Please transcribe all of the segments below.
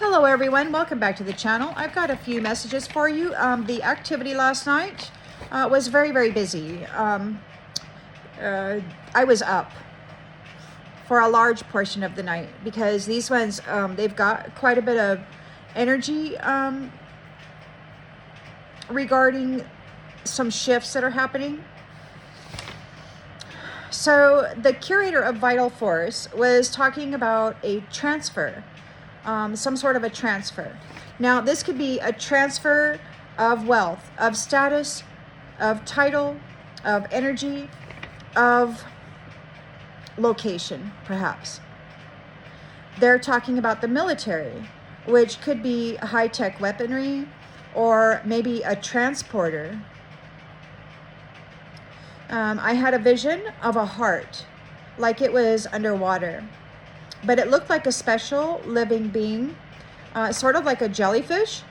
Hello everyone, welcome back to the channel. I've got a few messages for you. The activity last night was very busy. I was up for a large portion of the night because these ones, they've got quite a bit of energy regarding some shifts that are happening. So the curator of Vital Force was talking about a transfer. Some sort of a transfer. Now, this could be a transfer of wealth, of status, of title, of energy, of location, perhaps. They're talking about the military, which could be high-tech weaponry or maybe a transporter. I had a vision of a heart, like it was underwater. But it looked like a special living being, sort of like a jellyfish.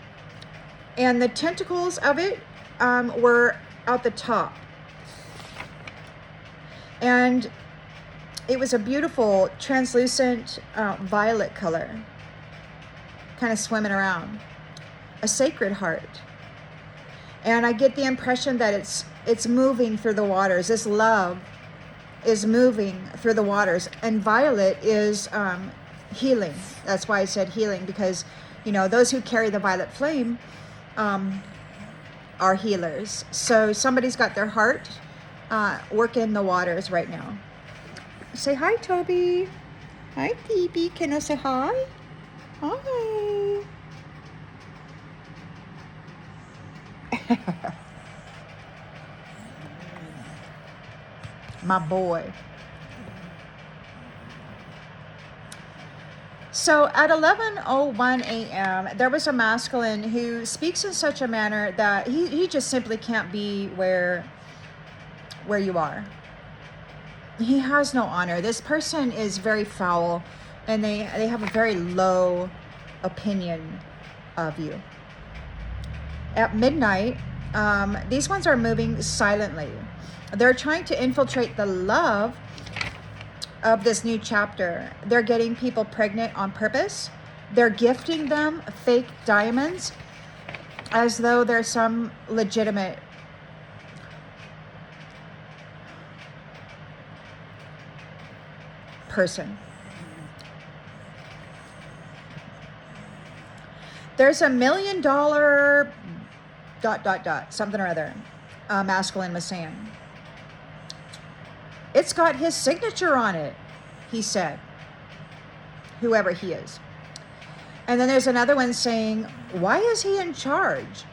And the tentacles of it were out the top. And it was a beautiful, translucent violet color, kind of swimming around. A sacred heart. And I get the impression that it's moving through the waters. This love is moving through the waters, and violet is healing. That's why I said healing, because you know those who carry the violet flame are healers. So somebody's got their heart working the waters right now. Say hi, Toby. Hi, Phoebe. Can I say hi? Hi. My boy. So at 11:01 a.m., there was a masculine who speaks in such a manner that he just simply can't be where you are. He has no honor. This person is very foul, and they have a very low opinion of you. At midnight, these ones are moving silently. They're trying to infiltrate the love of this new chapter. They're getting people pregnant on purpose. They're gifting them fake diamonds as though they're some legitimate person. There's $1 million ... something or other, masculine was saying. It's got his signature on it, he said, whoever he is. And then there's another one saying, why is he in charge?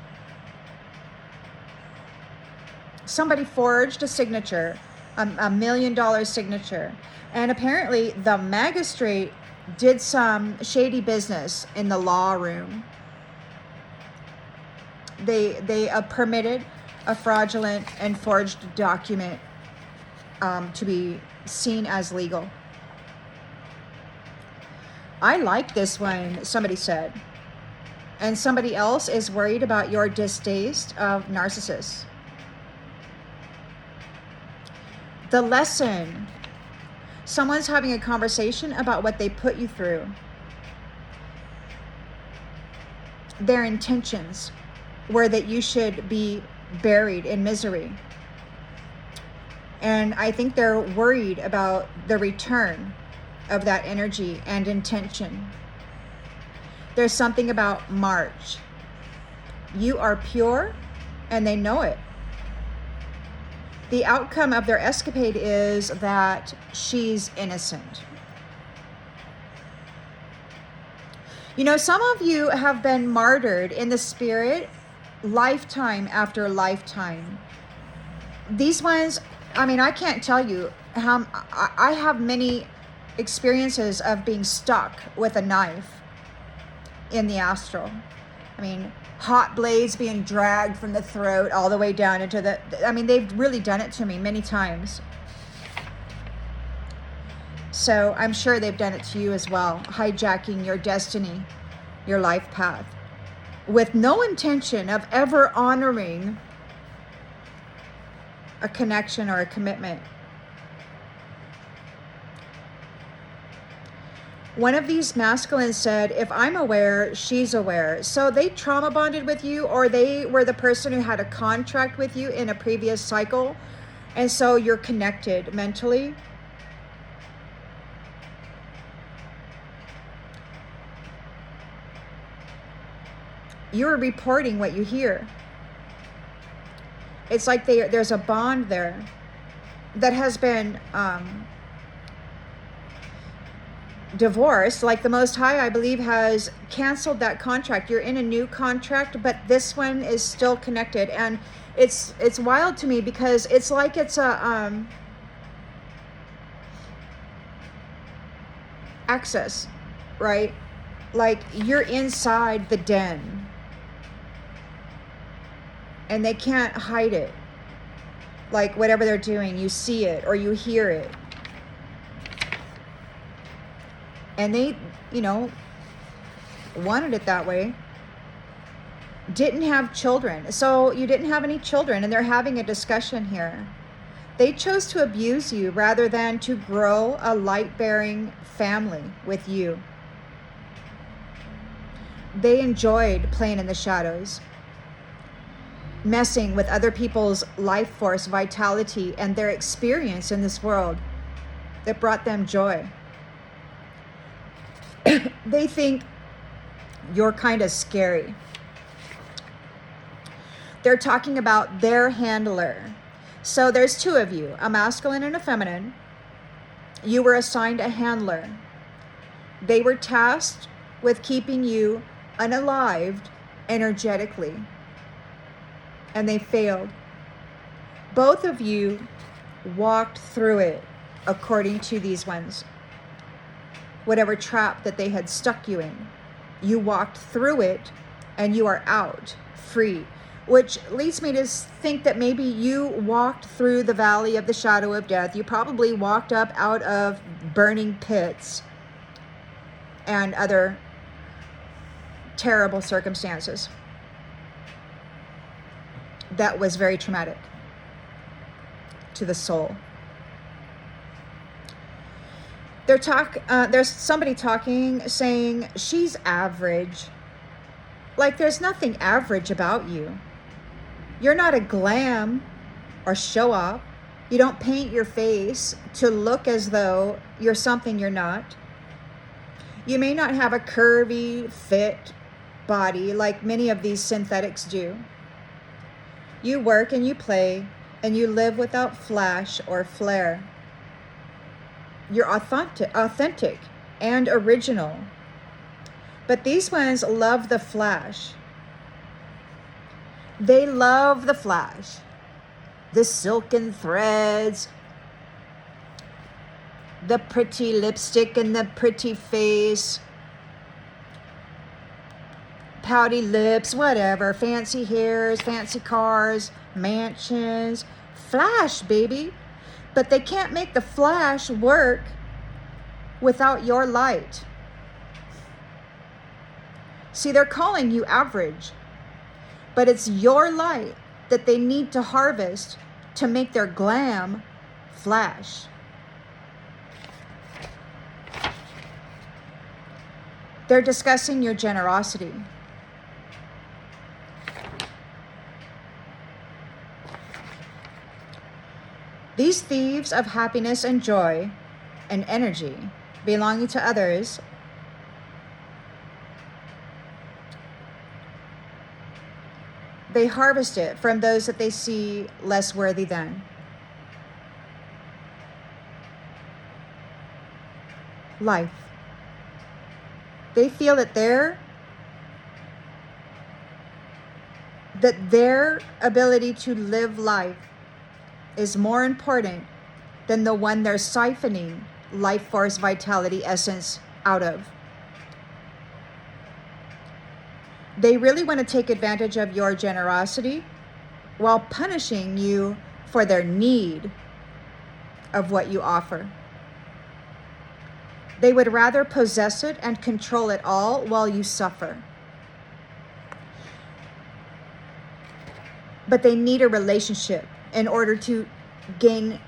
Somebody forged a signature, $1 million signature. And apparently the magistrate did some shady business in the law room. They permitted a fraudulent and forged document to be seen as legal. I like this one, somebody said. And somebody else is worried about your distaste of narcissists. The lesson. Someone's having a conversation about what they put you through. Their intentions were that you should be buried in misery. And I think they're worried about the return of that energy and intention. There's something about March. You are pure, and they know it. The outcome of their escapade is that she's innocent. You know, some of you have been martyred in the spirit lifetime after lifetime. These ones, I mean, I can't tell you how I have many experiences of being stuck with a knife in the astral. I mean, hot blades being dragged from the throat all the way down into the, I mean, they've really done it to me many times. So I'm sure they've done it to you as well, hijacking your destiny, your life path, with no intention of ever honoring a connection or a commitment. One of these masculines said, if I'm aware, she's aware. So they trauma bonded with you, or they were the person who had a contract with you in a previous cycle. And so you're connected mentally. You're reporting what you hear. It's like there's a bond there that has been divorced. Like the Most High, I believe, has canceled that contract. You're in a new contract, but this one is still connected. And it's wild to me because it's like it's a access, right? Like you're inside the den and they can't hide it. Like whatever they're doing, you see it or you hear it. And they, wanted it that way. Didn't have children. So you didn't have any children, and they're having a discussion here. They chose to abuse you rather than to grow a light-bearing family with you. They enjoyed playing in the shadows, messing with other people's life force, vitality, and their experience in this world that brought them joy. They think you're kind of scary. They're talking about their handler. So there's two of you, a masculine and a feminine. You were assigned a handler. They were tasked with keeping you unalived energetically. And they failed. Both of you walked through it, according to these ones. Whatever trap that they had stuck you in, you walked through it and you are out, free. Which leads me to think that maybe you walked through the valley of the shadow of death. You probably walked up out of burning pits and other terrible circumstances. That was very traumatic to the soul. There's somebody talking, saying, she's average. Like there's nothing average about you. You're not a glam or show off. You don't paint your face to look as though you're something you're not. You may not have a curvy, fit body like many of these synthetics do. You work and you play and you live without flash or flare. You're authentic and original. But these ones love the flash. They love the flash. The silken threads, the pretty lipstick and the pretty face, pouty lips, whatever, fancy hairs, fancy cars, mansions, flash, baby. But they can't make the flash work without your light. See, they're calling you average, but it's your light that they need to harvest to make their glam flash. They're discussing your generosity. These thieves of happiness and joy and energy belonging to others they harvest it from those that they see less worthy than. Life. They feel that their ability to live life is more important than the one they're siphoning life force, vitality, essence out of. They really want to take advantage of your generosity while punishing you for their need of what you offer. They would rather possess it and control it all while you suffer. But they need a relationship in order to gain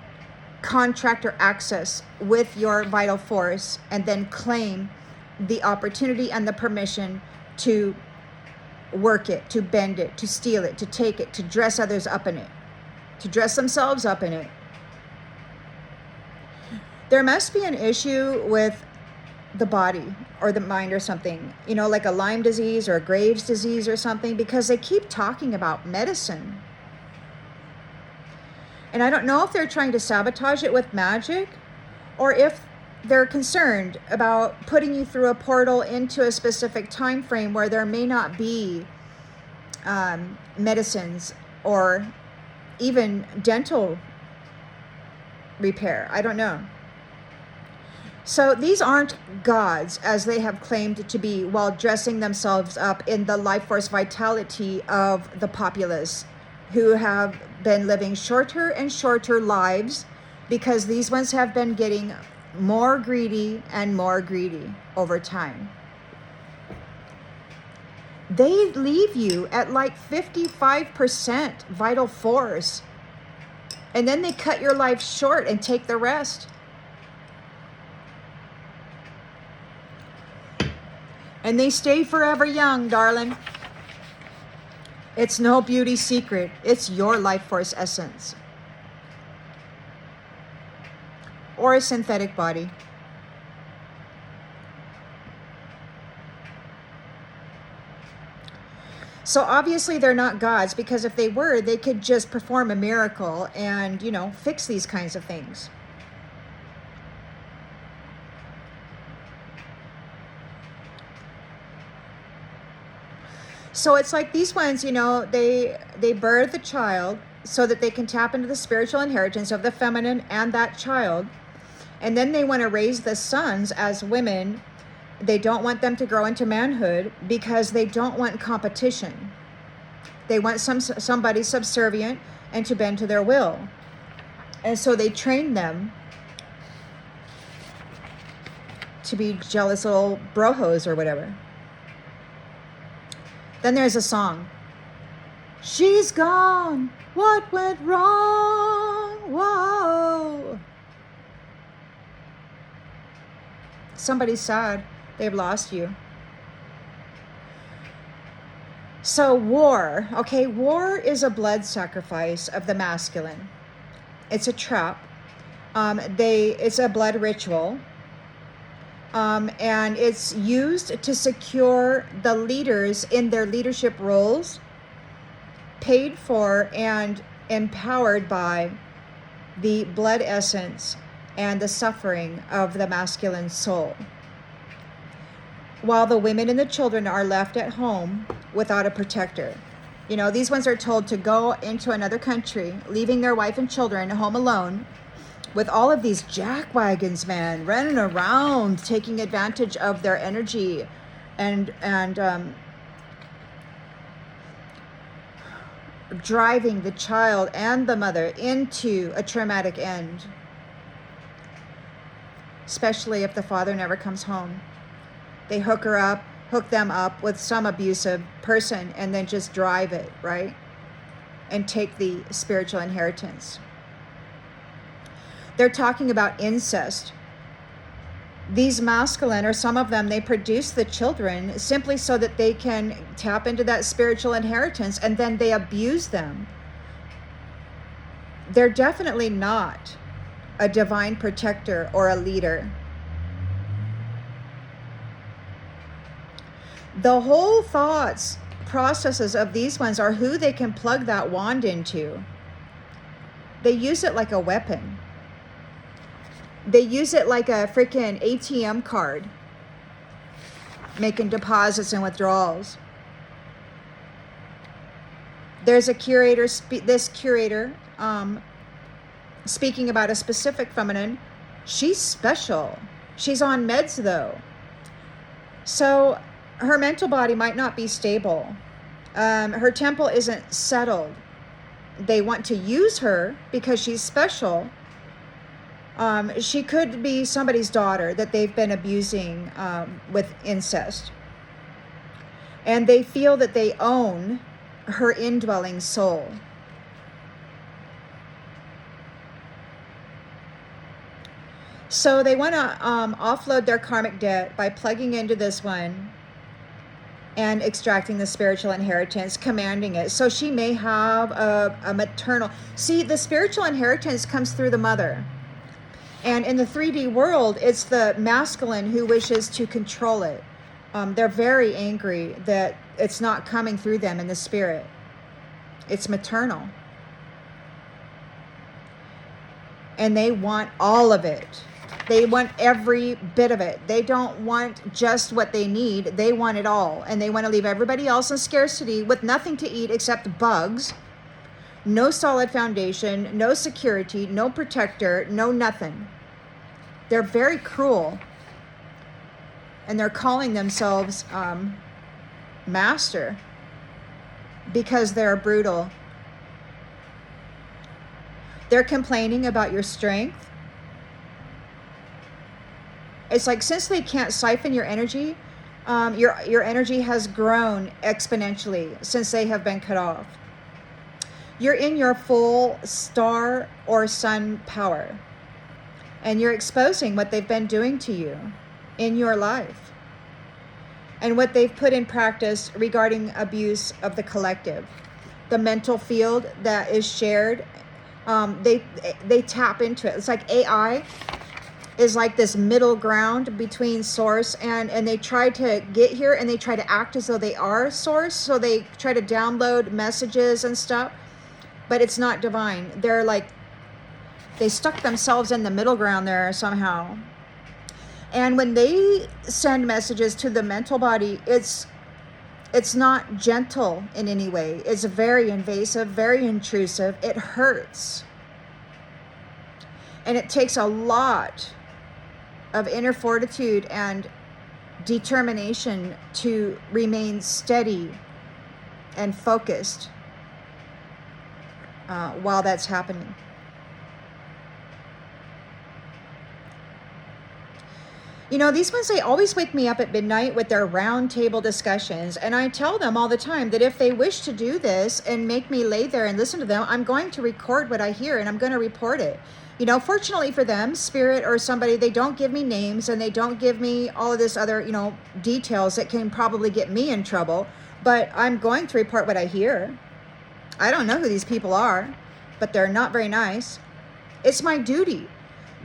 contract or access with your vital force, and then claim the opportunity and the permission to work it, to bend it, to steal it, to take it, to dress others up in it, to dress themselves up in it. There must be an issue with the body or the mind or something, like a Lyme disease or a Graves disease or something, because they keep talking about medicine. And I don't know if they're trying to sabotage it with magic, or if they're concerned about putting you through a portal into a specific time frame where there may not be medicines or even dental repair. I don't know. So these aren't gods as they have claimed to be, while dressing themselves up in the life force vitality of the populace, who have been living shorter and shorter lives because these ones have been getting more greedy and more greedy over time. They leave you at like 55% vital force, and then they cut your life short and take the rest. And they stay forever young, darling. It's no beauty secret. It's your life force essence. Or a synthetic body. So obviously they're not gods, because if they were, they could just perform a miracle and, fix these kinds of things. So it's like these ones, they birth the child so that they can tap into the spiritual inheritance of the feminine and that child. And then they want to raise the sons as women. They don't want them to grow into manhood because they don't want competition. They want somebody subservient and to bend to their will. And so they train them to be jealous little brohos or whatever. Then there's a song. She's gone. What went wrong? Whoa. Somebody's sad. They've lost you. So war. Okay, war is a blood sacrifice of the masculine. It's a trap. It's a blood ritual. And it's used to secure the leaders in their leadership roles, paid for and empowered by the blood essence and the suffering of the masculine soul, while the women and the children are left at home without a protector. These ones are told to go into another country, leaving their wife and children home alone, with all of these jackwagons, man, running around, taking advantage of their energy and driving the child and the mother into a traumatic end, especially if the father never comes home. They hook them up with some abusive person and then just drive it, right? And take the spiritual inheritance. They're talking about incest. These masculine, or some of them, they produce the children simply so that they can tap into that spiritual inheritance, and then they abuse them. They're definitely not a divine protector or a leader. The whole processes of these ones are who they can plug that wand into. They use it like a weapon. They use it like a freaking ATM card, making deposits and withdrawals. There's a curator, speaking about a specific feminine. She's special. She's on meds though. So her mental body might not be stable. Her temple isn't settled. They want to use her because she's special. She could be somebody's daughter that they've been abusing with incest. And they feel that they own her indwelling soul. So they want to offload their karmic debt by plugging into this one and extracting the spiritual inheritance, commanding it. So she may have a maternal... See, the spiritual inheritance comes through the mother. And in the 3D world, it's the masculine who wishes to control it. They're very angry that it's not coming through them in the spirit. It's maternal. And they want all of it. They want every bit of it. They don't want just what they need. They want it all. And they want to leave everybody else in scarcity with nothing to eat except bugs. No solid foundation, no security, no protector, no nothing. They're very cruel. And they're calling themselves master because they're brutal. They're complaining about your strength. It's like, since they can't siphon your energy, your energy has grown exponentially since they have been cut off. You're in your full star or sun power. And you're exposing what they've been doing to you in your life. And what they've put in practice regarding abuse of the collective. The mental field that is shared, they tap into it. It's like AI is like this middle ground between source and they try to get here and they try to act as though they are source. So they try to download messages and stuff, but it's not divine. They're like, they stuck themselves in the middle ground there somehow. And when they send messages to the mental body, it's not gentle in any way. It's very invasive, very intrusive. It hurts. And it takes a lot of inner fortitude and determination to remain steady and focused while that's happening. You know, these ones, they always wake me up at midnight with their round table discussions. And I tell them all the time that if they wish to do this and make me lay there and listen to them, I'm going to record what I hear and I'm going to report it. You know, fortunately for them, spirit or somebody, they don't give me names and they don't give me all of this other, details that can probably get me in trouble. But I'm going to report what I hear. I don't know who these people are, but they're not very nice. It's my duty.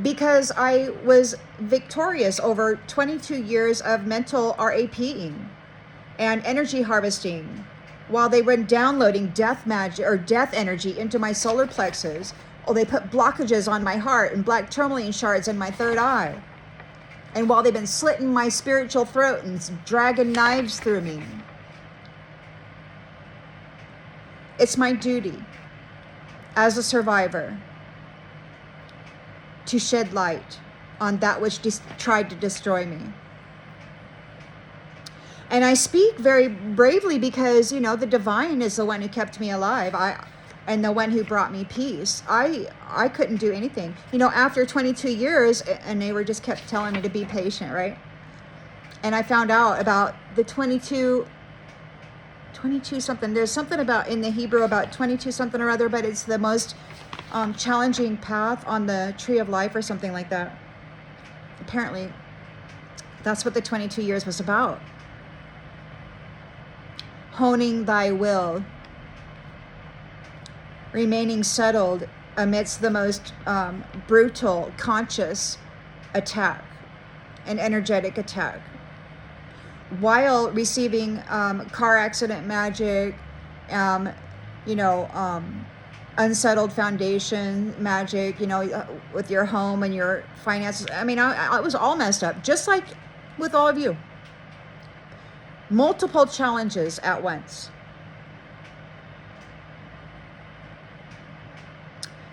Because I was victorious over 22 years of mental RAPing and energy harvesting while they were downloading death magic or death energy into my solar plexus. Oh, they put blockages on my heart and black tourmaline shards in my third eye. And while they've been slitting my spiritual throat and dragging knives through me. It's my duty as a survivor to shed light on that which tried to destroy me. And I speak very bravely because, the divine is the one who kept me alive. And the one who brought me peace. I couldn't do anything. After 22 years, and they just kept telling me to be patient, right? And I found out about the 22 something. There's something about in the Hebrew about 22 something or other, but it's the most challenging path on the tree of life or something like that. Apparently, that's what the 22 years was about. Honing thy will. Remaining settled amidst the most brutal, conscious attack, an energetic attack. While receiving car accident magic, unsettled foundation magic, with your home and your finances. I mean, I was all messed up, just like with all of you. Multiple challenges at once.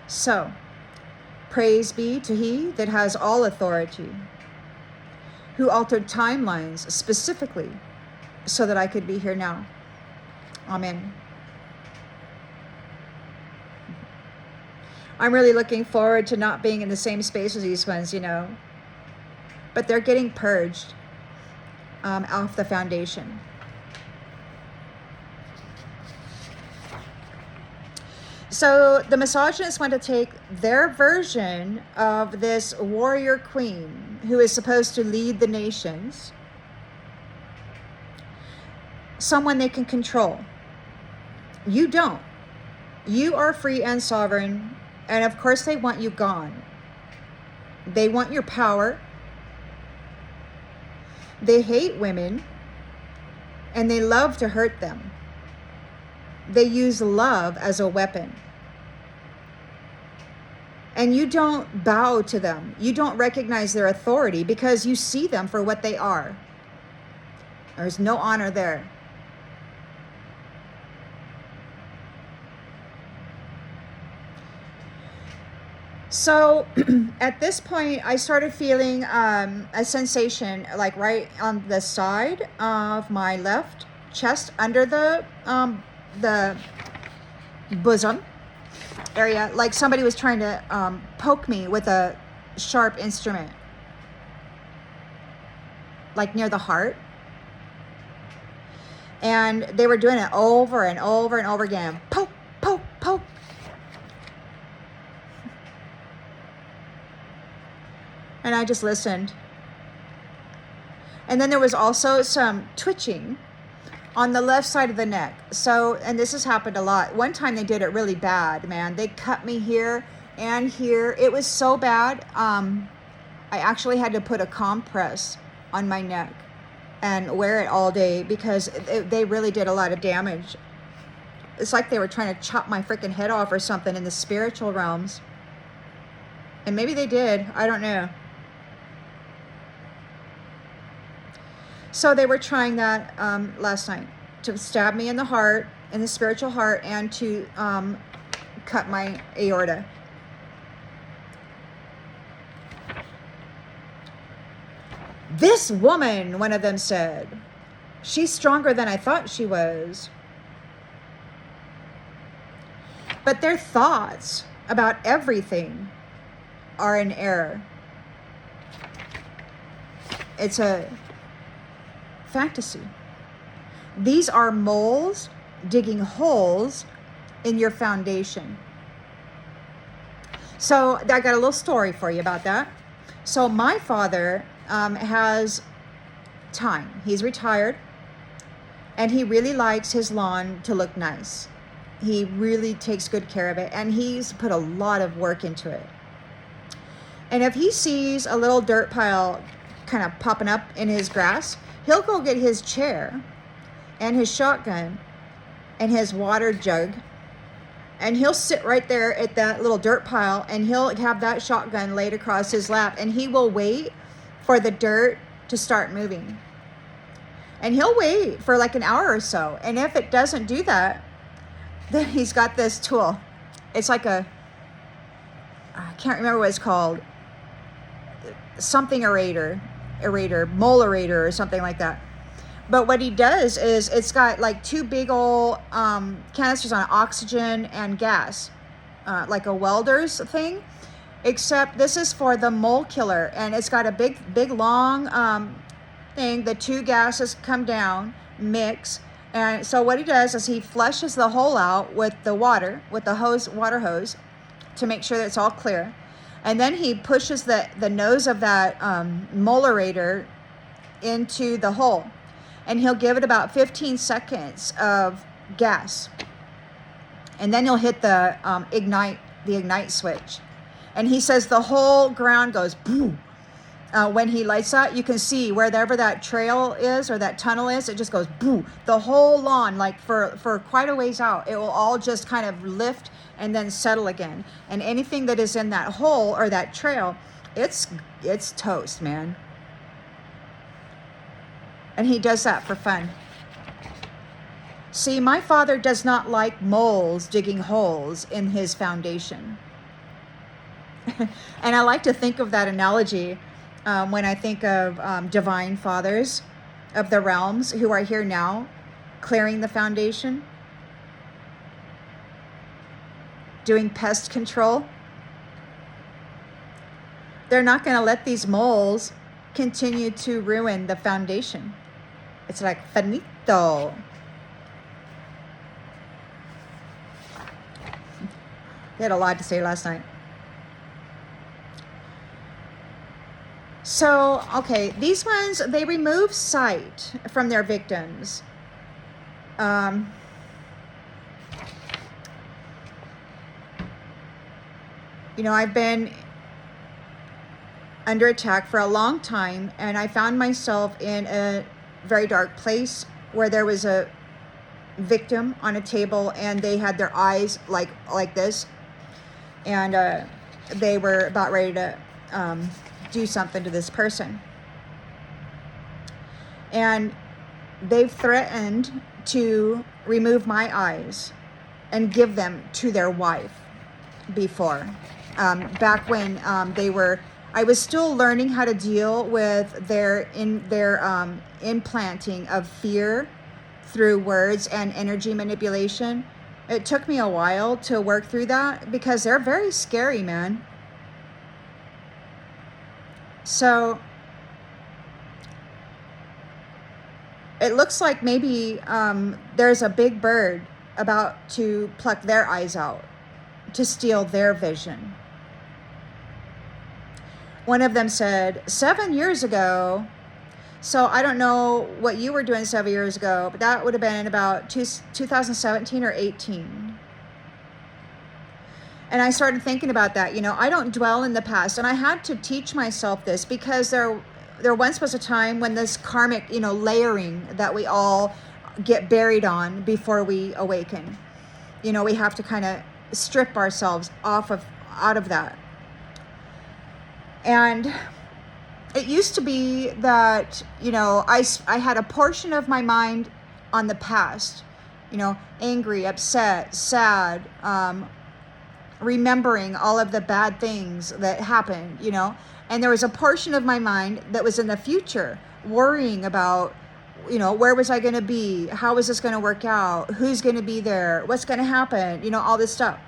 So, praise be to He that has all authority, who altered timelines specifically so that I could be here now. Amen. I'm really looking forward to not being in the same space as these ones, But they're getting purged off the foundation. So the misogynists want to take their version of this warrior queen who is supposed to lead the nations, someone they can control. You don't. You are free and sovereign, and of course they want you gone. They want your power. They hate women, and they love to hurt them. They use love as a weapon. And you don't bow to them. You don't recognize their authority because you see them for what they are. There's no honor there. So at this point, I started feeling a sensation like right on the side of my left chest under the bosom area, like somebody was trying to poke me with a sharp instrument, like near the heart. And they were doing it over and over and over again. Poke, poke, poke. And I just listened. And then there was also some twitching on the left side of the neck. So, and this has happened a lot. One time they did it really bad, man. They cut me here and here. It was so bad. I actually had to put a compress on my neck and wear it all day because they really did a lot of damage. It's like they were trying to chop my freaking head off or something in the spiritual realms. And maybe they did. I don't know. So they were trying that last night to stab me in the heart, in the spiritual heart, and to cut my aorta. This woman, one of them said, she's stronger than I thought she was. But their thoughts about everything are in error. It's a fantasy. These are moles digging holes in your foundation. So I got a little story for you about that. So my father has time. He's retired, and he really likes his lawn to look nice. He really takes good care of it, and he's put a lot of work into it. And if he sees a little dirt pile kind of popping up in his grass, he'll go get his chair and his shotgun and his water jug, and he'll sit right there at that little dirt pile, and he'll have that shotgun laid across his lap, and he will wait for the dirt to start moving. And he'll wait for like an hour or so. And if it doesn't do that, then he's got this tool. It's like I can't remember what it's called. Something aerator, mole aerator or something like that. But what he does is it's got like two big old canisters on oxygen and gas, like a welder's thing, except this is for the mole killer. And it's got a big long thing. The two gases come down, mix. And so what he does is he flushes the hole out with the water, with the water hose, to make sure that it's all clear. And then he pushes the nose of that mole aerator into the hole. And he'll give it about 15 seconds of gas. And then he'll hit the ignite switch. And he says the whole ground goes boom. When he lights that, you can see wherever that trail is or that tunnel is, it just goes boom. The whole lawn, like for quite a ways out, it will all just kind of lift and then settle again. And anything that is in that hole or that trail, it's toast, man. And he does that for fun. See, my father does not like moles digging holes in his foundation. And I like to think of that analogy when I think of divine fathers of the realms who are here now, clearing the foundation, doing pest control. They're not going to let these moles continue to ruin the foundation. It's like finito. They had a lot to say last night. So, okay, these ones, they remove sight from their victims. You know, I've been under attack for a long time, and I found myself in a very dark place where there was a victim on a table, and they had their eyes like this, and they were about ready to do something to this person, and they've threatened to remove my eyes and give them to their wife before, back when I was still learning how to deal with their implanting of fear through words and energy manipulation. It took me a while to work through that because they're very scary, man. So it looks like maybe there's a big bird about to pluck their eyes out to steal their vision. One of them said, 7 years ago, so I don't know what you were doing 7 years ago, but that would have been about 2017 or 18. And I started thinking about that. You know, I don't dwell in the past. And I had to teach myself this because there once was a time when this karmic, you know, layering that we all get buried on before we awaken. You know, we have to kind of strip ourselves out of that. And it used to be that, you know, I had a portion of my mind on the past, you know, angry, upset, sad, remembering all of the bad things that happened, you know, and there was a portion of my mind that was in the future, worrying about, you know, where was I going to be? How is this going to work out? Who's going to be there? What's going to happen? You know, all this stuff.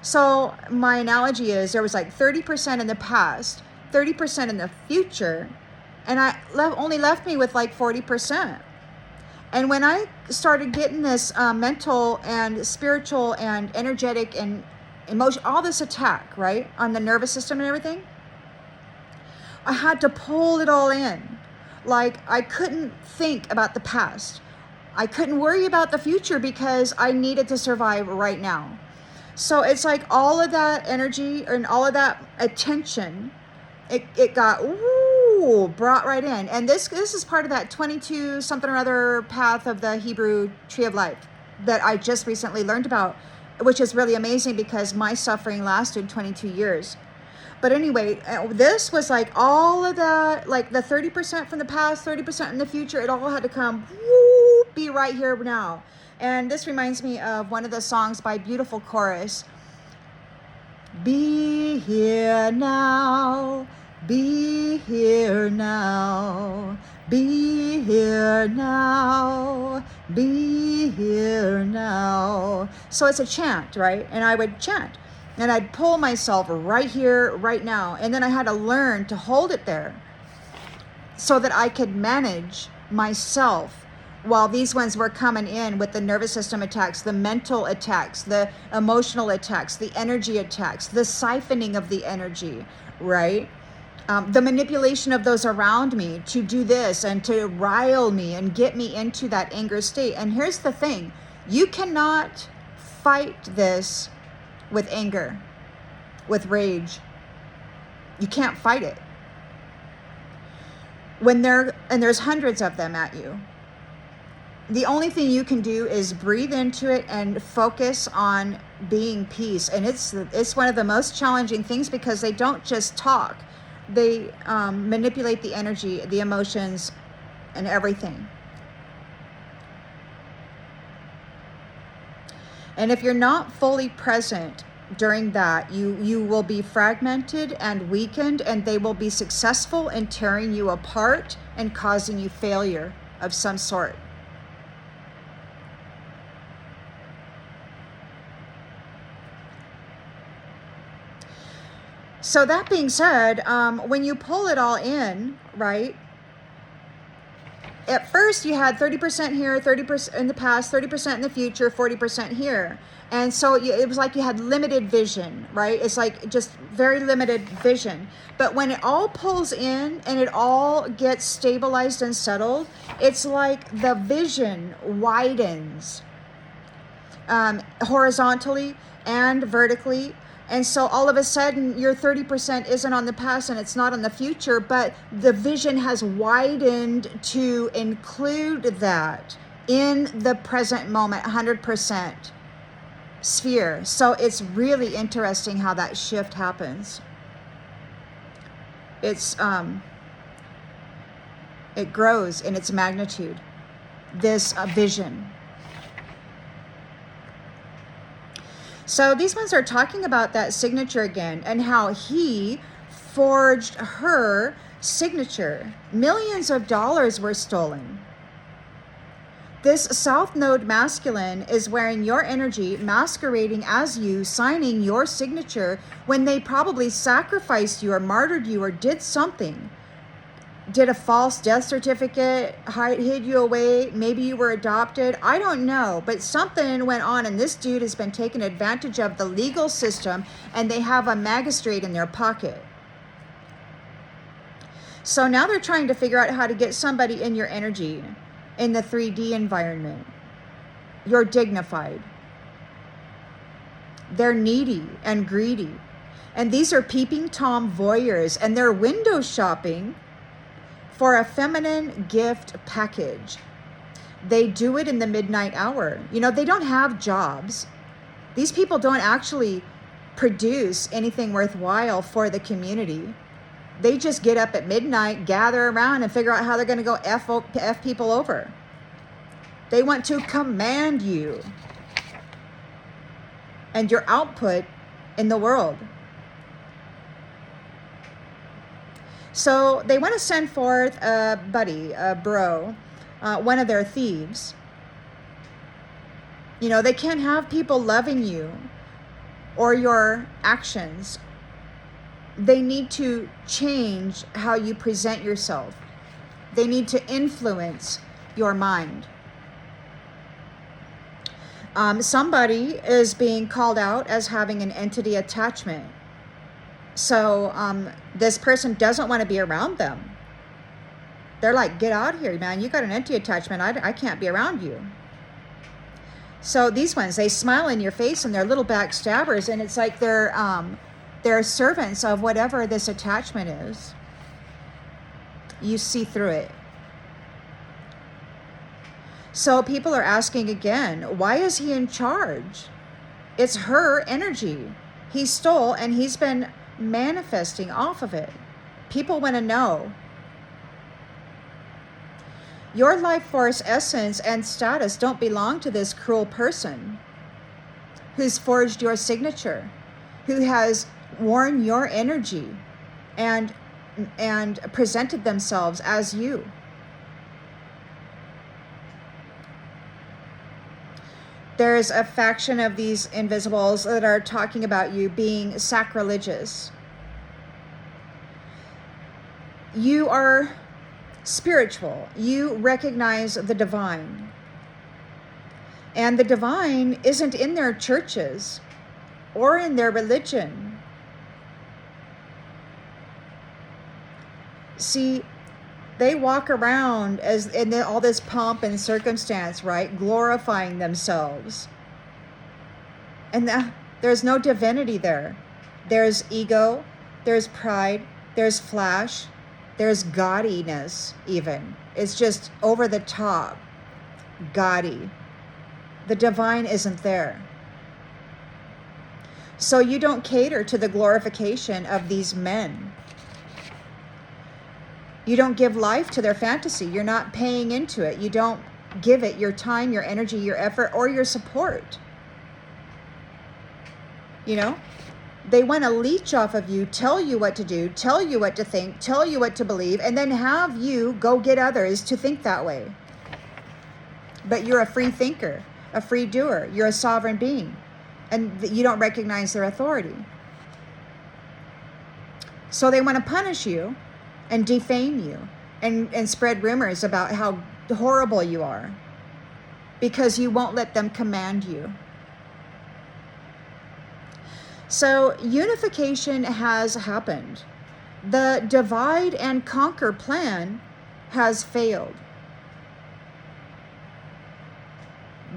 So my analogy is there was like 30% in the past, 30% in the future, and only left me with like 40%. And when I started getting this mental and spiritual and energetic and emotion, all this attack, right, on the nervous system and everything, I had to pull it all in. Like, I couldn't think about the past. I couldn't worry about the future because I needed to survive right now. So it's like all of that energy and all of that attention, it got brought right in. And this is part of that 22 something or other path of the Hebrew tree of life that I just recently learned about, which is really amazing because my suffering lasted 22 years. But anyway, this was like all of that, like the 30% from the past, 30% in the future, it all had to come, be right here now. And this reminds me of one of the songs by Beautiful Chorus. Be here now, be here now, be here now, be here now. So it's a chant, right? And I would chant. And I'd pull myself right here, right now. And then I had to learn to hold it there so that I could manage myself while these ones were coming in with the nervous system attacks, the mental attacks, the emotional attacks, the energy attacks, the siphoning of the energy, right? The manipulation of those around me to do this and to rile me and get me into that anger state. And here's the thing, you cannot fight this with anger, with rage. You can't fight it. There's hundreds of them at you. The only thing you can do is breathe into it and focus on being peace. And it's one of the most challenging things because they don't just talk. They manipulate the energy, the emotions, and everything. And if you're not fully present during that, you will be fragmented and weakened, and they will be successful in tearing you apart and causing you failure of some sort. So that being said, when you pull it all in, right, at first you had 30% here, 30% in the past, 30% in the future, 40% here. And so it was like you had limited vision, right? It's like just very limited vision. But when it all pulls in and it all gets stabilized and settled, it's like the vision widens horizontally and vertically. And so all of a sudden your 30% isn't on the past and it's not on the future, but the vision has widened to include that in the present moment, 100% sphere. So it's really interesting how that shift happens. It grows in its magnitude, this vision. So these ones are talking about that signature again and how he forged her signature. Millions of dollars were stolen. This South Node masculine is wearing your energy, masquerading as you, signing your signature when they probably sacrificed you or martyred you or did something. Did a false death certificate, hid you away, maybe you were adopted, I don't know, but something went on and this dude has been taking advantage of the legal system and they have a magistrate in their pocket. So now they're trying to figure out how to get somebody in your energy in the 3D environment. You're dignified. They're needy and greedy. And these are peeping Tom voyeurs and they're window shopping for a feminine gift package. They do it in the midnight hour. You know, they don't have jobs. These people don't actually produce anything worthwhile for the community. They just get up at midnight, gather around, and figure out how they're going to go F people over. They want to command you and your output in the world. So they want to send forth a buddy, a bro, one of their thieves. You know, they can't have people loving you or your actions. They need to change how you present yourself. They need to influence your mind. Somebody is being called out as having an entity attachment. So this person doesn't want to be around them. They're like, get out of here, man. You got an entity attachment. I can't be around you. So these ones, they smile in your face and they're little backstabbers. And it's like they're servants of whatever this attachment is. You see through it. So people are asking again, why is he in charge? It's her energy. He stole and he's been manifesting off of it. People want to know. Your life force essence and status don't belong to this cruel person who's forged your signature, who has worn your energy and presented themselves as you. There's a faction of these invisibles that are talking about you being sacrilegious. You are spiritual. You recognize the divine. And the divine isn't in their churches or in their religion. See, they walk around as in all this pomp and circumstance, right? Glorifying themselves. And there's no divinity there. There's ego, there's pride, there's flash, there's gaudiness even. It's just over the top, gaudy. The divine isn't there. So you don't cater to the glorification of these men. You don't give life to their fantasy. You're not paying into it. You don't give it your time, your energy, your effort, or your support. You know, they want to leech off of you, tell you what to do, tell you what to think, tell you what to believe, and then have you go get others to think that way. But you're a free thinker, a free doer. You're a sovereign being, and you don't recognize their authority. So they want to punish you and defame you and spread rumors about how horrible you are, because you won't let them command you. So unification has happened. The divide and conquer plan has failed.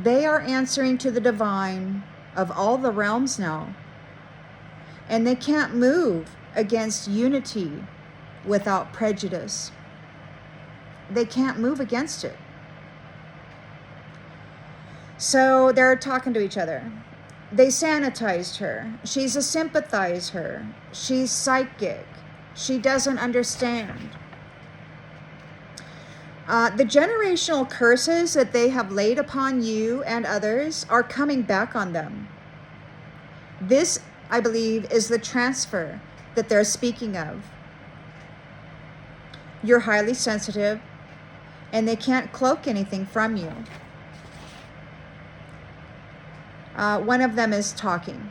They are answering to the divine of all the realms now. And they can't move against unity without prejudice. They can't move against it. So they're talking to each other. They sanitized her. She's a sympathizer. She's psychic. She doesn't understand. The generational curses that they have laid upon you and others are coming back on them. This, I believe, is the transfer that they're speaking of. You're highly sensitive, and they can't cloak anything from you. One of them is talking.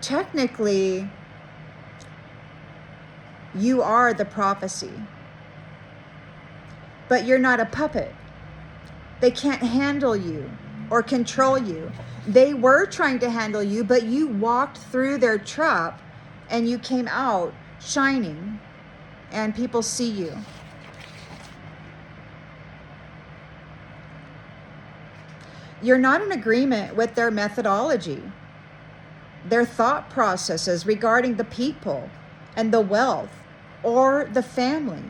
Technically, you are the prophecy, but you're not a puppet. They can't handle you or control you. They were trying to handle you, but you walked through their trap and you came out shining, and people see you. You're not in agreement with their methodology, their thought processes regarding the people and the wealth or the family.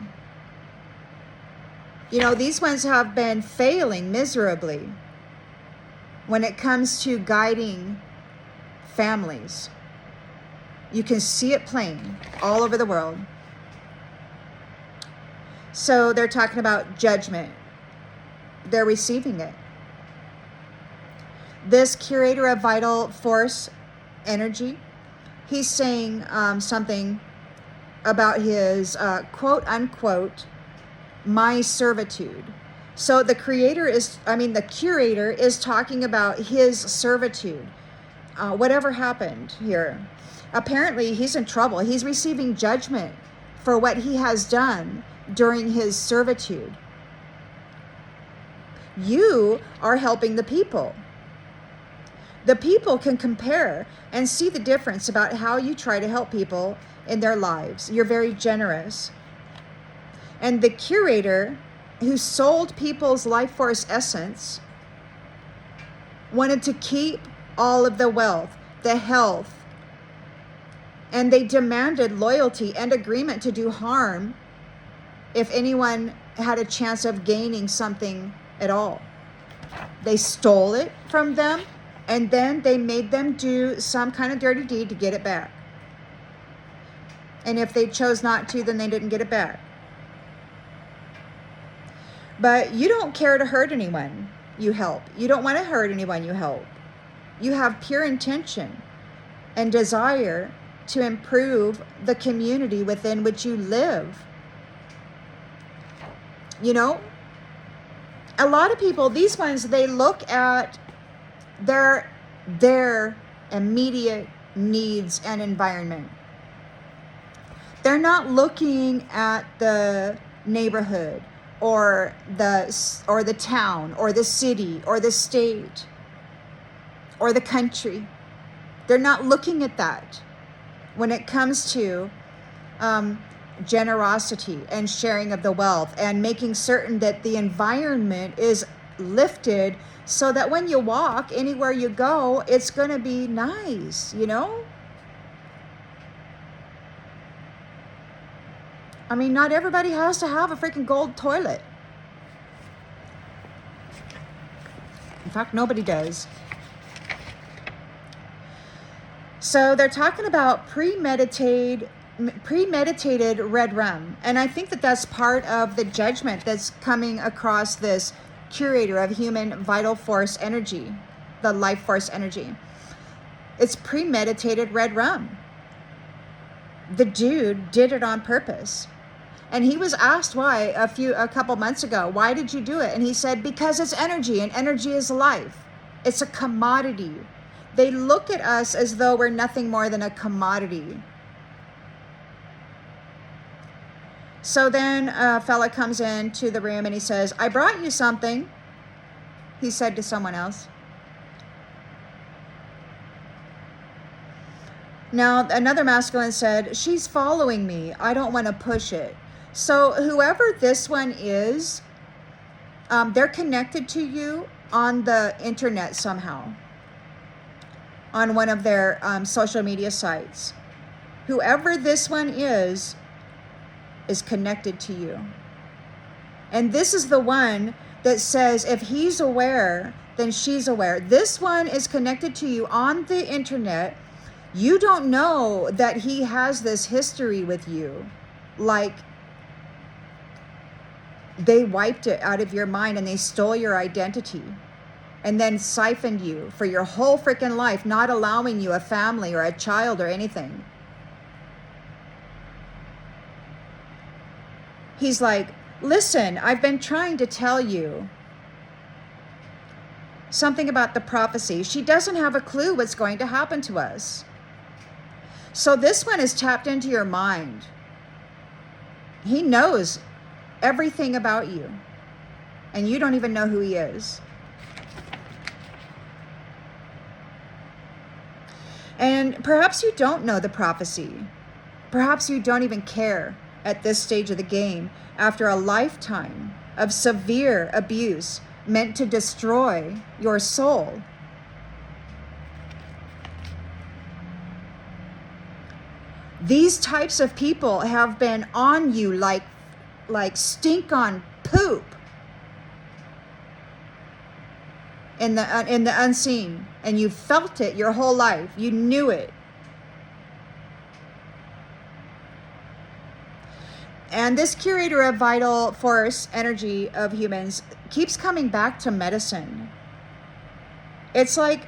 You know, these ones have been failing miserably when it comes to guiding families. You can see it plain all over the world. So they're talking about judgment. They're receiving it. This curator of vital force energy, he's saying something about his quote unquote, my servitude. So the curator is talking about his servitude. Whatever happened here. Apparently he's in trouble. He's receiving judgment for what he has done during his servitude. You are helping the people. The people can compare and see the difference about how you try to help people in their lives. You're very generous. And the curator who sold people's life force essence wanted to keep all of the wealth, the health, and they demanded loyalty and agreement to do harm if anyone had a chance of gaining something at all. They stole it from them, and then they made them do some kind of dirty deed to get it back. And if they chose not to, then they didn't get it back. But you don't care to hurt anyone you help. You don't want to hurt anyone you help. You have pure intention and desire to improve the community within which you live. You know, a lot of people, these ones, they look at their immediate needs and environment. They're not looking at the neighborhood or the town or the city or the state or the country. They're not looking at that when it comes to generosity and sharing of the wealth and making certain that the environment is lifted so that when you walk anywhere you go, it's going to be nice, you know? I mean, not everybody has to have a freaking gold toilet. In fact, nobody does. So they're talking about premeditated red rum. And I think that that's part of the judgment that's coming across this curator of human vital force energy, the life force energy. It's premeditated red rum. The dude did it on purpose. And he was asked why a couple months ago, why did you do it? And he said, because it's energy, and energy is life. It's a commodity. They look at us as though we're nothing more than a commodity. So then a fella comes into the room and he says, I brought you something, he said to someone else. Now another masculine said, she's following me, I don't want to push it. So whoever this one is, they're connected to you on the internet somehow, on one of their social media sites. Whoever this one is connected to you. And this is the one that says if he's aware, then she's aware. This one is connected to you on the internet. You don't know that he has this history with you. Like, they wiped it out of your mind and they stole your identity and then siphoned you for your whole freaking life, not allowing you a family or a child or anything. He's like, listen, I've been trying to tell you something about the prophecy. She doesn't have a clue what's going to happen to us. So this one is tapped into your mind. He knows everything about you, and you don't even know who he is. And perhaps you don't know the prophecy. Perhaps you don't even care at this stage of the game after a lifetime of severe abuse meant to destroy your soul. These types of people have been on you like stink on poop in the unseen, and you felt it your whole life. You knew it. And this curator of vital force energy of humans keeps coming back to medicine. It's like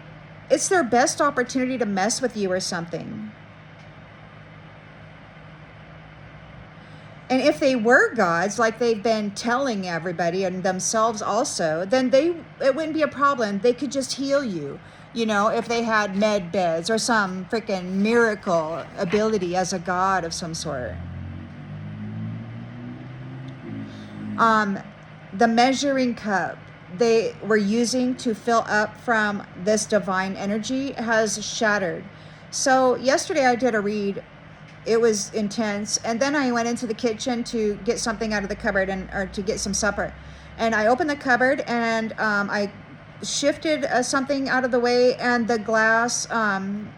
it's their best opportunity to mess with you or something. And if they were gods, like they've been telling everybody and themselves also, then it wouldn't be a problem. They could just heal you, if they had med beds or some freaking miracle ability as a god of some sort. The measuring cup they were using to fill up from this divine energy has shattered. So yesterday I did a read. It was intense. And then I went into the kitchen to get something out of the cupboard or to get some supper. And I opened the cupboard and I shifted something out of the way, and the glass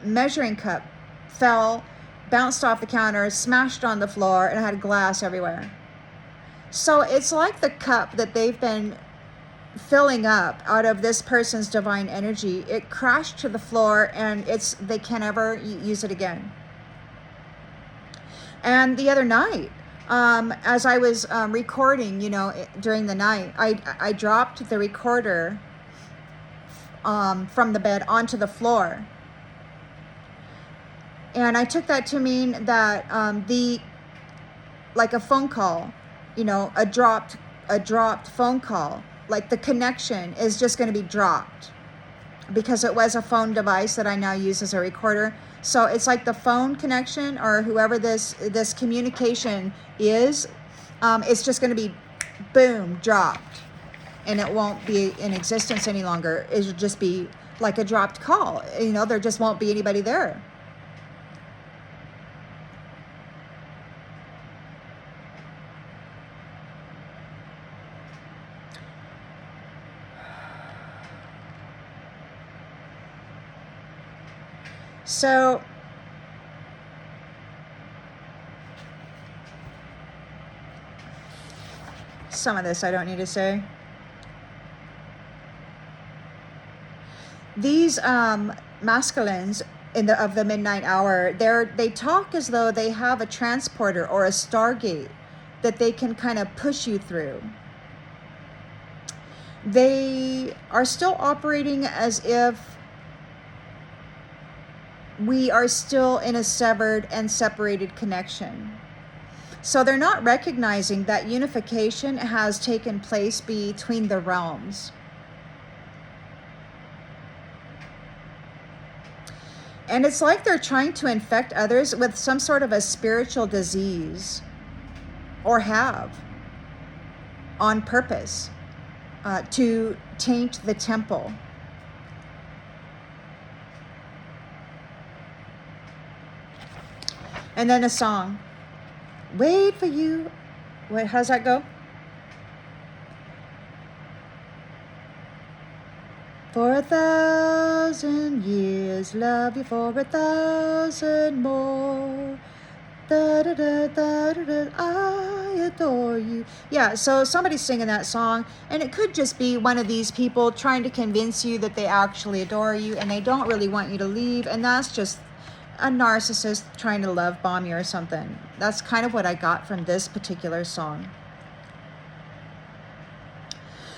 measuring cup fell, bounced off the counter, smashed on the floor, and I had glass everywhere. So it's like the cup that they've been filling up out of this person's divine energy, it crashed to the floor, and they can't ever use it again. And the other night, as I was recording, during the night, I dropped the recorder from the bed onto the floor. And I took that to mean that like a phone call, a dropped phone call, like the connection is just going to be dropped because it was a phone device that I now use as a recorder. So it's like the phone connection, or whoever this communication is, it's just going to be boom, dropped, and it won't be in existence any longer. It'll just be like a dropped call. There just won't be anybody there. So some of this I don't need to say. These masculines of the midnight hour, they talk as though they have a transporter or a stargate that they can kind of push you through. They are still operating as if we are still in a severed and separated connection. So they're not recognizing that unification has taken place between the realms. And it's like they're trying to infect others with some sort of a spiritual disease. or have on purpose to taint the temple. And then a song. Wait for you. Wait, how's that go? For 1,000 years, love you for 1,000 more. Da, da, da, da, da, da, I adore you. Yeah, so somebody's singing that song, and it could just be one of these people trying to convince you that they actually adore you and they don't really want you to leave, and that's just a narcissist trying to love bomb you or something. That's kind of what I got from this particular song.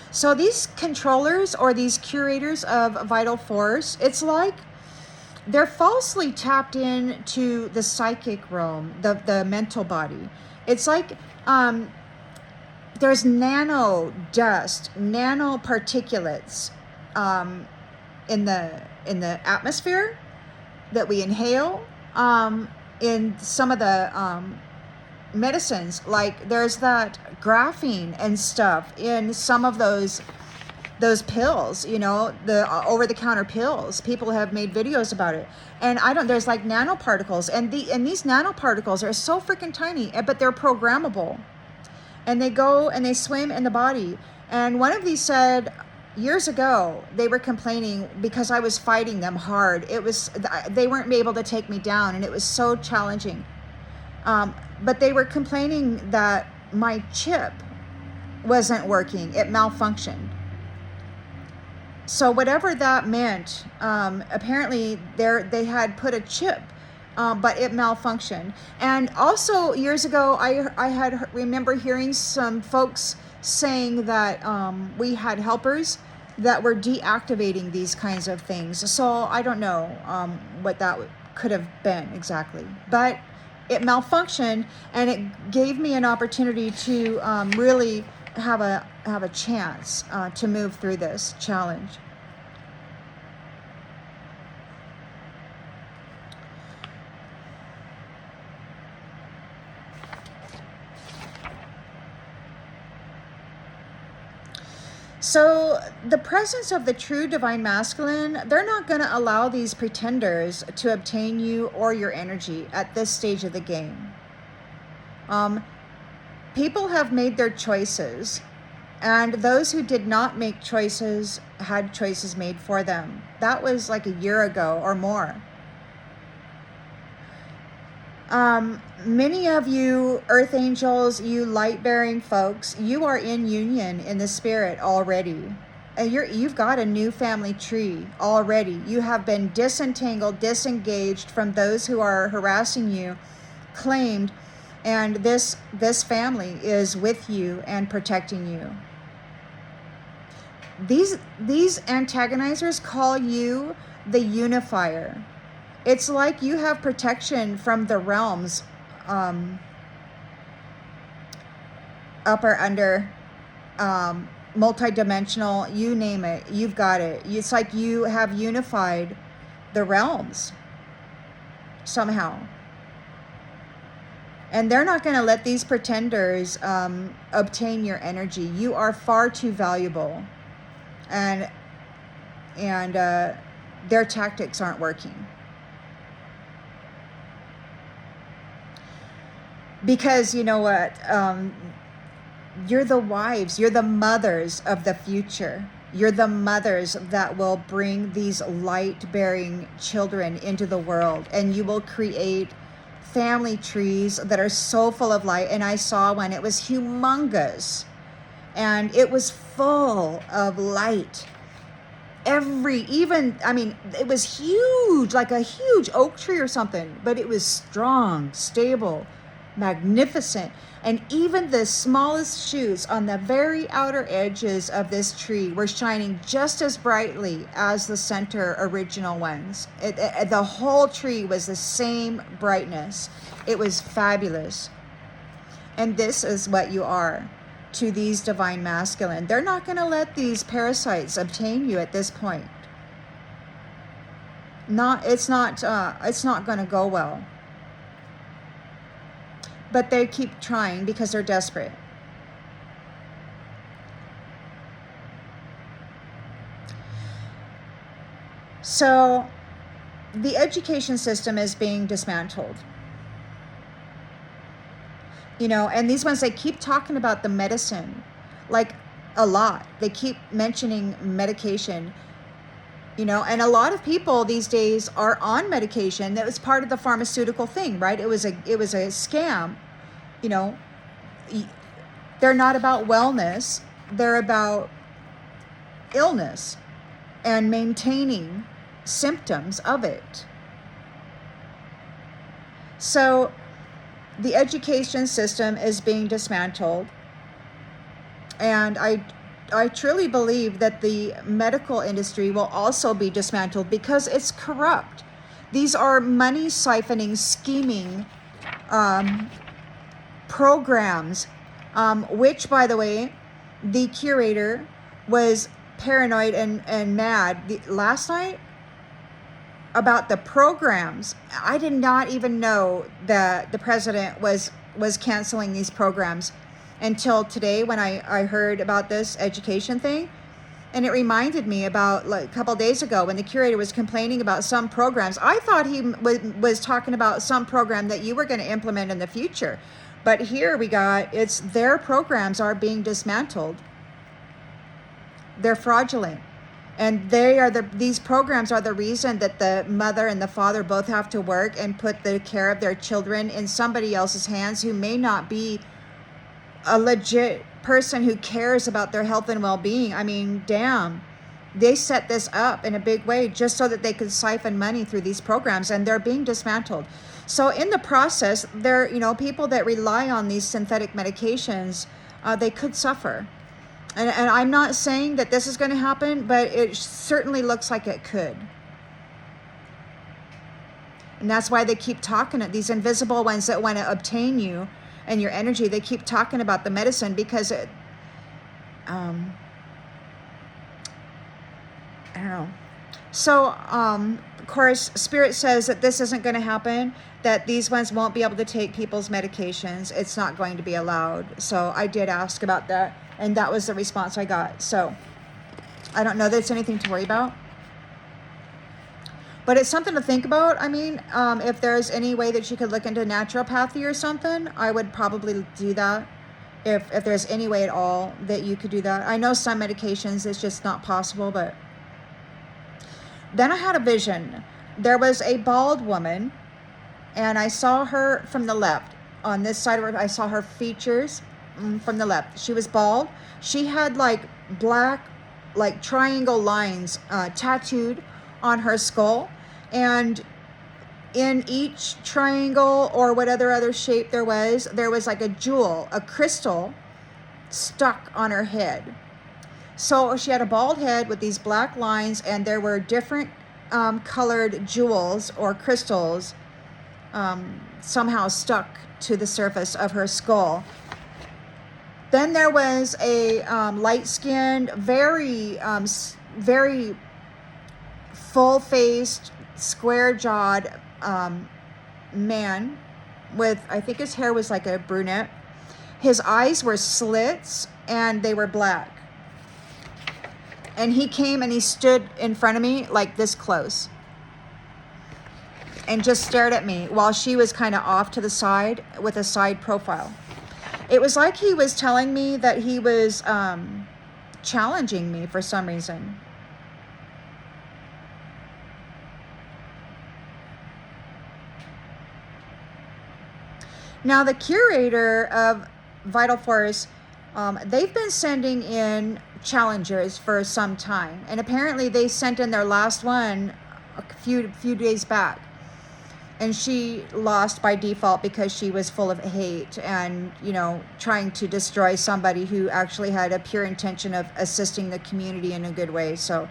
So these controllers or these curators of vital force, it's like they're falsely tapped into the psychic realm, the mental body. It's like there's nano dust, nano particulates in the atmosphere that we inhale. In some of the medicines, like there's that graphene and stuff in some of those pills, you know, the over-the-counter pills. People have made videos about it, and there's like nanoparticles, and these nanoparticles are so freaking tiny, but they're programmable, and they go and they swim in the body. And one of these said years ago, they were complaining because I was fighting them hard. They weren't able to take me down, and it was so challenging. But they were complaining that my chip wasn't working. It malfunctioned. So whatever that meant, apparently they had put a chip, but it malfunctioned. And also years ago, I remember hearing some folks saying that we had helpers that were deactivating these kinds of things. So I don't know what that could have been exactly, but it malfunctioned, and it gave me an opportunity to really have a chance to move through this challenge. So the presence of the true divine masculine, they're not going to allow these pretenders to obtain you or your energy at this stage of the game. People have made their choices, and those who did not make choices had choices made for them. That was like a year ago or more. Many of you earth angels, you light-bearing folks, you are in union in the spirit already. And you've got a new family tree already. You have been disentangled, disengaged from those who are harassing you, claimed, and this family is with you and protecting you. These antagonizers call you the unifier. It's like you have protection from the realms, upper, under, multidimensional, you name it, you've got it. It's like you have unified the realms somehow. And they're not going to let these pretenders obtain your energy. You are far too valuable, and their tactics aren't working. Because you know what? You're the wives, you're the mothers of the future. You're the mothers that will bring these light-bearing children into the world, and you will create family trees that are so full of light. And I saw one, it was humongous, and it was full of light. It was huge, like a huge oak tree or something, but it was strong, stable, magnificent. And even the smallest shoots on the very outer edges of this tree were shining just as brightly as the center original ones. The whole tree was the same brightness. It was fabulous. And this is what you are to these divine masculine. They're not going to let these parasites obtain you at this point. It's not going to go well. but they keep trying because they're desperate. So the education system is being dismantled. You know, and these ones, they keep talking about the medicine, like a lot. They keep mentioning medication, you know, and a lot of people these days are on medication. That was part of the pharmaceutical thing, right? It was a scam, you know. They're not about wellness. They're about illness and maintaining symptoms of it. So the education system is being dismantled, and I truly believe that the medical industry will also be dismantled because it's corrupt. These are money siphoning, scheming programs, which, by the way, the curator was paranoid and mad last night about the programs. I did not even know that the president was canceling these programs until today when I heard about this education thing. And it reminded me about like a couple of days ago when the curator was complaining about some programs. I thought he was talking about some program that you were going to implement in the future. But here we got, it's their programs are being dismantled. They're fraudulent. And these programs are the reason that the mother and the father both have to work and put the care of their children in somebody else's hands who may not be a legit person who cares about their health and well-being. I mean, damn. They set this up in a big way just so that they could siphon money through these programs, and they're being dismantled. So in the process, there, you know, people that rely on these synthetic medications, they could suffer. And I'm not saying that this is going to happen, but it certainly looks like it could. And that's why they keep talking at these invisible ones that want to obtain you and your energy. They keep talking about the medicine because it, I don't know. So, of course, Spirit says that this isn't going to happen, that these ones won't be able to take people's medications. It's not going to be allowed. So I did ask about that, and that was the response I got. So I don't know that it's anything to worry about, but it's something to think about. I mean, if there's any way that you could look into naturopathy or something, I would probably do that. If there's any way at all that you could do that. I know some medications it's just not possible, but then I had a vision. There was a bald woman, and I saw her from the left. On this side where I saw her features from the left. She was bald. She had like black, like triangle lines tattooed on her skull. And in each triangle or whatever other shape there was like a jewel, a crystal stuck on her head. So she had a bald head with these black lines, and there were different colored jewels or crystals somehow stuck to the surface of her skull. Then there was a light-skinned, very full-faced, square-jawed man with, I think his hair was like a brunette. His eyes were slits, and they were black. And he came and he stood in front of me like this close and just stared at me while she was kind of off to the side with a side profile. It was like he was telling me that he was challenging me for some reason. Now, the curator of Vital Force, they've been sending in challengers for some time, and apparently they sent in their last one a few days back, and she lost by default because she was full of hate and, you know, trying to destroy somebody who actually had a pure intention of assisting the community in a good way. So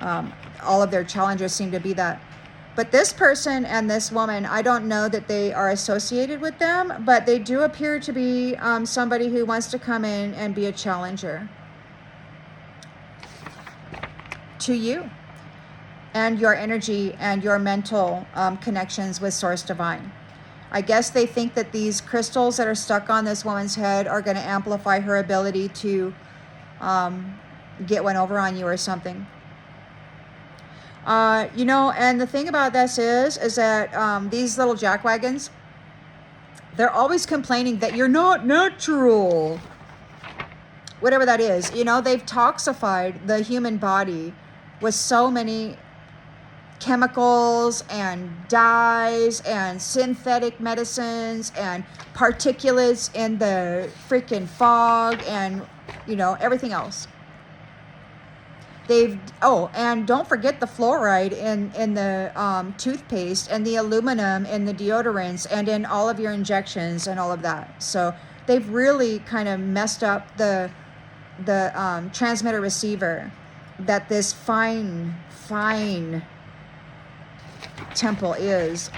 all of their challengers seem to be that. But this person and this woman, I don't know that they are associated with them, but they do appear to be somebody who wants to come in and be a challenger to you and your energy and your mental connections with Source Divine. I guess they think that these crystals that are stuck on this woman's head are going to amplify her ability to get one over on you or something. You know, and the thing about this is that these little jackwagons, they're always complaining that you're not natural. Whatever that is. You know, they've toxified the human body with so many chemicals and dyes and synthetic medicines and particulates in the freaking fog and, you know, everything else. And don't forget the fluoride in the toothpaste and the aluminum in the deodorants and in all of your injections and all of that. So they've really kind of messed up the transmitter receiver that this fine temple is.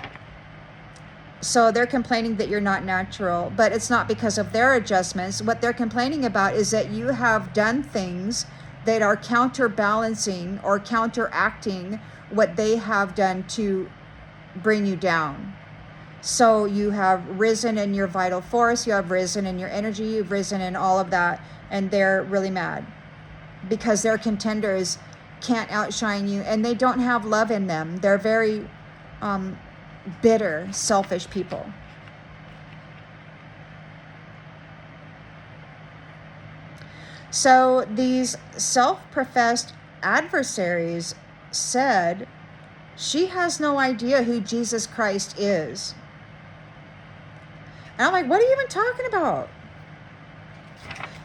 So they're complaining that you're not natural, but it's not because of their adjustments. What they're complaining about is that you have done things that are counterbalancing or counteracting what they have done to bring you down. So you have risen in your vital force, you have risen in your energy, you've risen in all of that, and they're really mad because their contenders can't outshine you and they don't have love in them. They're very bitter, selfish people. So these self-professed adversaries said, she has no idea who Jesus Christ is. And I'm like, what are you even talking about?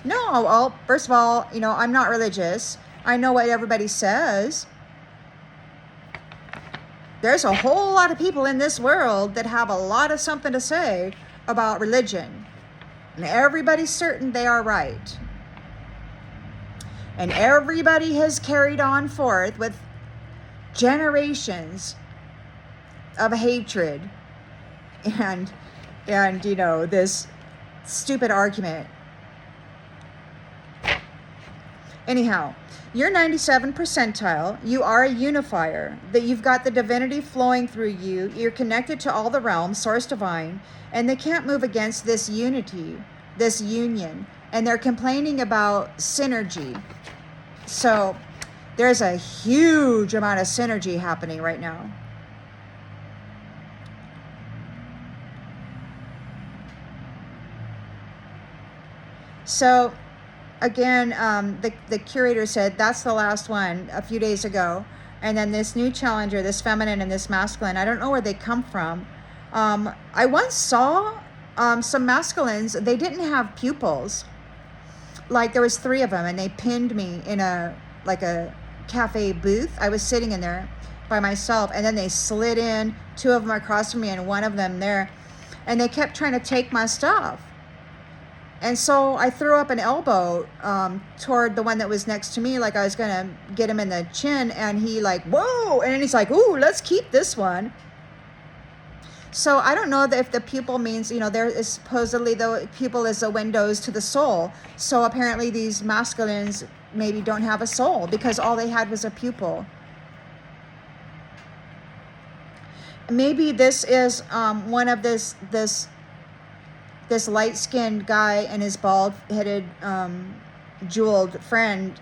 No, well, first of all, you know, I'm not religious. I know what everybody says. There's a whole lot of people in this world that have a lot of something to say about religion. And everybody's certain they are right. And everybody has carried on forth with generations of hatred and you know, this stupid argument. Anyhow, you're 97 percentile. You are a unifier. That you've got the divinity flowing through you. You're connected to all the realms, source divine, and they can't move against this unity, this union. And they're complaining about synergy. So there's a huge amount of synergy happening right now. So again, the curator said that's the last one a few days ago. And then this new challenger, this feminine and this masculine, I don't know where they come from. I once saw some masculines, they didn't have pupils. Like there was 3 of them and they pinned me in a cafe booth. I was sitting in there by myself and then they slid in, 2 of them across from me and 1 of them there. And they kept trying to take my stuff. And so I threw up an elbow toward the one that was next to me, like I was going to get him in the chin. And he like, whoa. And then he's like, ooh, let's keep this one. So I don't know that if the pupil means, you know, there is supposedly the pupil is the windows to the soul. So apparently these masculines maybe don't have a soul because all they had was a pupil. Maybe this is one of this light-skinned guy and his bald-headed jeweled friend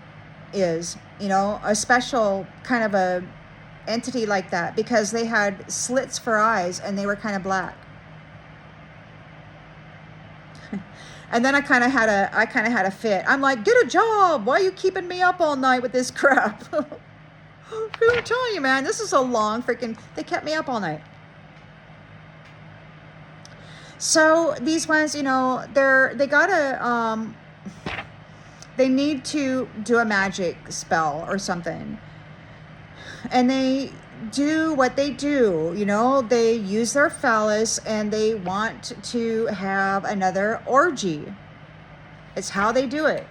is, you know, a special kind of a entity like that because they had slits for eyes and they were kind of black. And then I kind of had a fit. I'm like, get a job. Why are you keeping me up all night with this crap? I'm telling you, man, this is a long freaking, they kept me up all night. So these ones, you know, they need to do a magic spell or something. And they do what they do, you know, they use their phallus and they want to have another orgy. It's how they do it.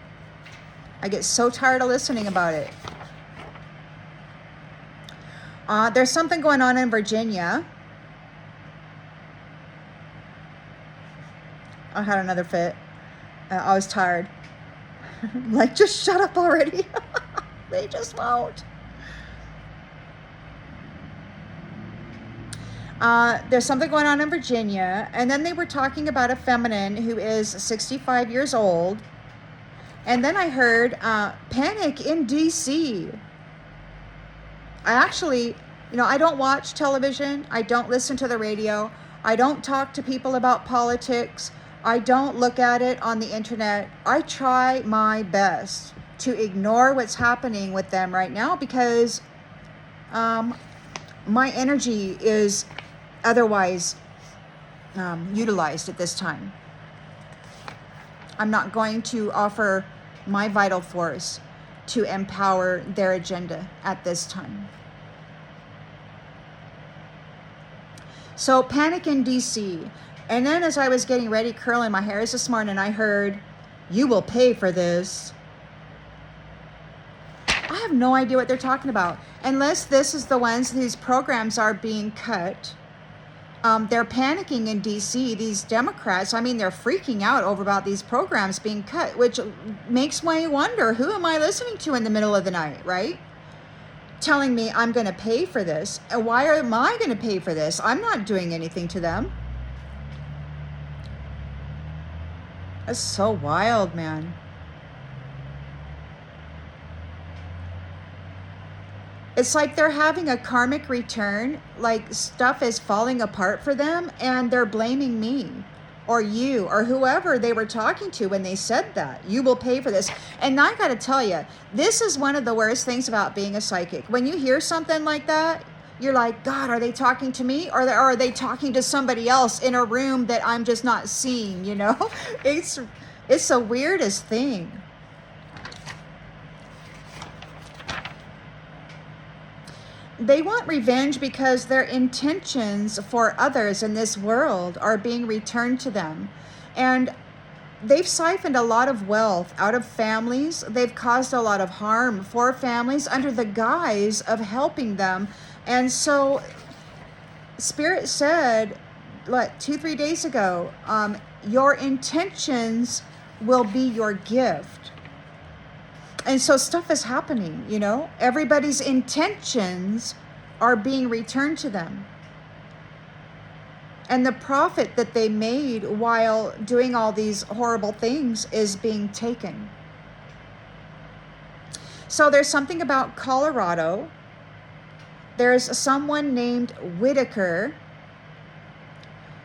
I get so tired of listening about it. There's something going on in Virginia. I had another fit. I was tired. Like, just shut up already. They just won't. There's something going on in Virginia, and then they were talking about a feminine who is 65 years old, and then I heard panic in DC. I actually, I don't watch television, I don't listen to the radio, I don't talk to people about politics, I don't look at it on the internet. I try my best to ignore what's happening with them right now because my energy is otherwise utilized at this time. I'm not going to offer my vital force to empower their agenda at this time. So panic in DC. And then as I was getting ready, curling my hairs this morning, I heard, "You will pay for this." I have no idea what they're talking about. Unless this is the ones whose programs are being cut. They're panicking in DC, these Democrats. I mean, they're freaking out over about these programs being cut, which makes me wonder, who am I listening to in the middle of the night, right? Telling me I'm going to pay for this. And why am I going to pay for this? I'm not doing anything to them. That's so wild, man. It's like they're having a karmic return, like stuff is falling apart for them, and they're blaming me or you or whoever they were talking to when they said that. You will pay for this. And I got to tell you, this is one of the worst things about being a psychic. When you hear something like that, you're like, God, are they talking to me? Or are they talking to somebody else in a room that I'm just not seeing, It's the weirdest thing. They want revenge because their intentions for others in this world are being returned to them. And they've siphoned a lot of wealth out of families. They've caused a lot of harm for families under the guise of helping them. And so Spirit said, 2-3 days ago, your intentions will be your gift. And so stuff is happening, Everybody's intentions are being returned to them. And the profit that they made while doing all these horrible things is being taken. So there's something about Colorado. There's someone named Whitaker.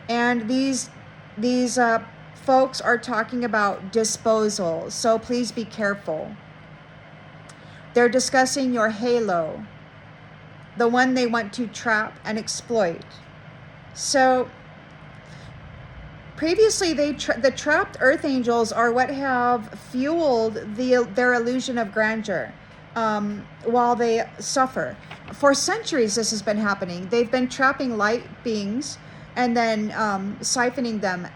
And these folks are talking about disposal. So please be careful. They're discussing your halo, the one they want to trap and exploit. So previously, the trapped earth angels are what have fueled their illusion of grandeur while they suffer. For centuries, this has been happening. They've been trapping light beings and then siphoning them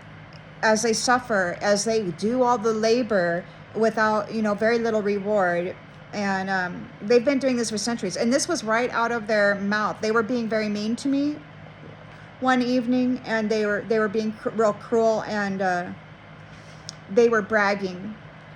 as they suffer, as they do all the labor without, very little reward. And they've been doing this for centuries. And this was right out of their mouth. They were being very mean to me one evening, and they were being real cruel, and they were bragging